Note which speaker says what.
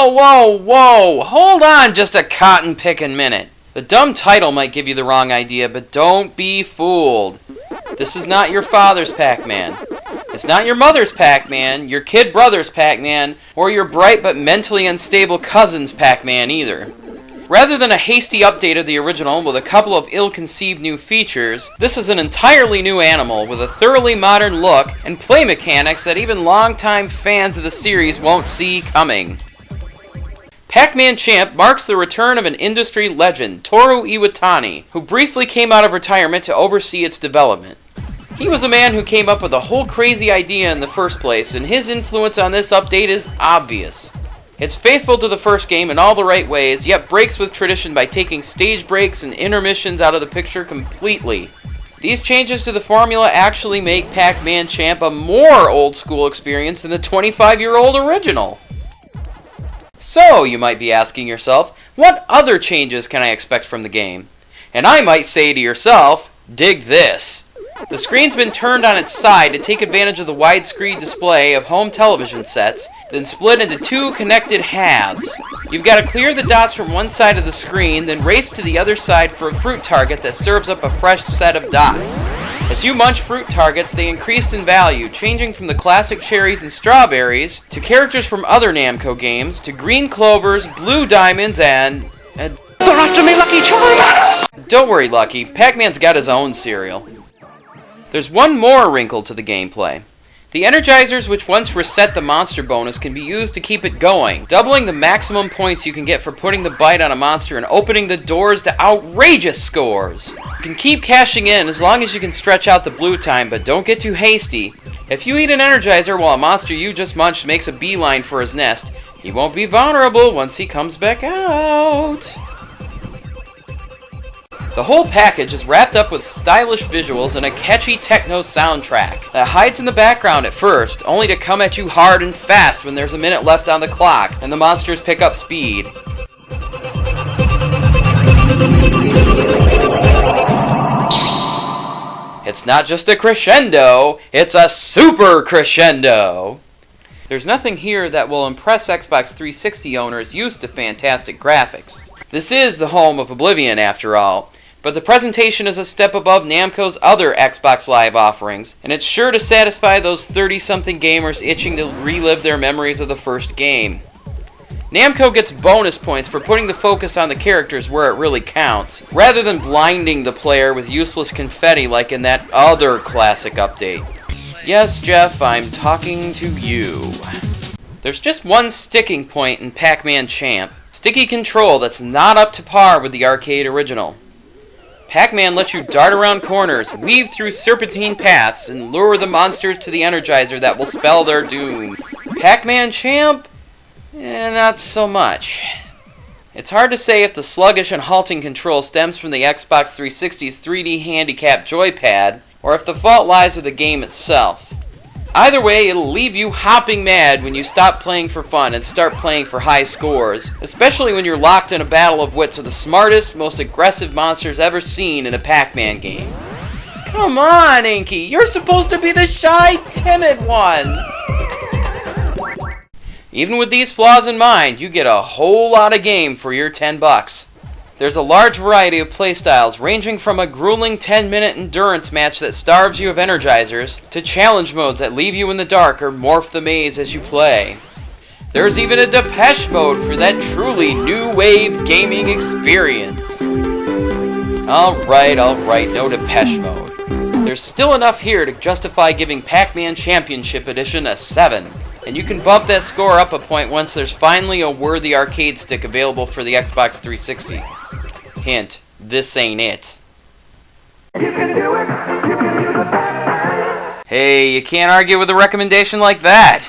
Speaker 1: Whoa! Hold on just a cotton-pickin' minute. The dumb title might give you the wrong idea, but don't be fooled. This is not your father's Pac-Man. It's not your mother's Pac-Man, your kid brother's Pac-Man, or your bright but mentally unstable cousin's Pac-Man either. Rather than a hasty update of the original with a couple of ill-conceived new features, this is an entirely new animal with a thoroughly modern look and play mechanics that even longtime fans of the series won't see coming. Pac-Man Champ marks the return of an industry legend, Toru Iwatani, who briefly came out of retirement to oversee its development. He was a man who came up with the whole crazy idea in the first place, and his influence on this update is obvious. It's faithful to the first game in all the right ways, yet breaks with tradition by taking stage breaks and intermissions out of the picture completely. These changes to the formula actually make Pac-Man Champ a more old-school experience than the 25-year-old original. So, you might be asking yourself, what other changes can I expect from the game? And I might say to yourself, dig this. The screen's been turned on its side to take advantage of the widescreen display of home television sets, then split into two connected halves. You've got to clear the dots from one side of the screen, then race to the other side for a fruit target that serves up a fresh set of dots. As you munch fruit targets, they increase in value, changing from the classic cherries and strawberries, to characters from other Namco games, to green clovers, blue diamonds, and...
Speaker 2: They're after me, Lucky Charm!
Speaker 1: Don't worry, Lucky. Pac-Man's got his own cereal. There's one more wrinkle to the gameplay. The energizers which once reset the monster bonus can be used to keep it going, doubling the maximum points you can get for putting the bite on a monster and opening the doors to outrageous scores. You can keep cashing in as long as you can stretch out the blue time, but don't get too hasty. If you eat an energizer while a monster you just munched makes a beeline for his nest, he won't be vulnerable once he comes back out. The whole package is wrapped up with stylish visuals and a catchy techno soundtrack that hides in the background at first, only to come at you hard and fast when there's a minute left on the clock and the monsters pick up speed. It's not just a crescendo, it's a super crescendo! There's nothing here that will impress Xbox 360 owners used to fantastic graphics. This is the home of Oblivion after all, but the presentation is a step above Namco's other Xbox Live offerings, and it's sure to satisfy those 30-something gamers itching to relive their memories of the first game. Namco gets bonus points for putting the focus on the characters where it really counts, rather than blinding the player with useless confetti like in that other classic update. Yes, Jeff, I'm talking to you. There's just one sticking point in Pac-Man Champ. Sticky control that's not up to par with the arcade original. Pac-Man lets you dart around corners, weave through serpentine paths, and lure the monsters to the energizer that will spell their doom. Pac-Man Champ? Not so much. It's hard to say if the sluggish and halting control stems from the Xbox 360's 3D handicap joypad, or if the fault lies with the game itself. Either way, it'll leave you hopping mad when you stop playing for fun and start playing for high scores, especially when you're locked in a battle of wits with the smartest, most aggressive monsters ever seen in a Pac-Man game. Come on, Inky, you're supposed to be the shy, timid one! Even with these flaws in mind, you get a whole lot of game for your $10. There's a large variety of playstyles, ranging from a grueling 10-minute endurance match that starves you of energizers, to challenge modes that leave you in the dark or morph the maze as you play. There's even a Depeche mode for that truly new wave gaming experience. Alright, no Depeche mode. There's still enough here to justify giving Pac-Man Championship Edition a 7. And you can bump that score up a point once there's finally a worthy arcade stick available for the Xbox 360. Hint, this ain't it. Hey, you can't argue with a recommendation like that.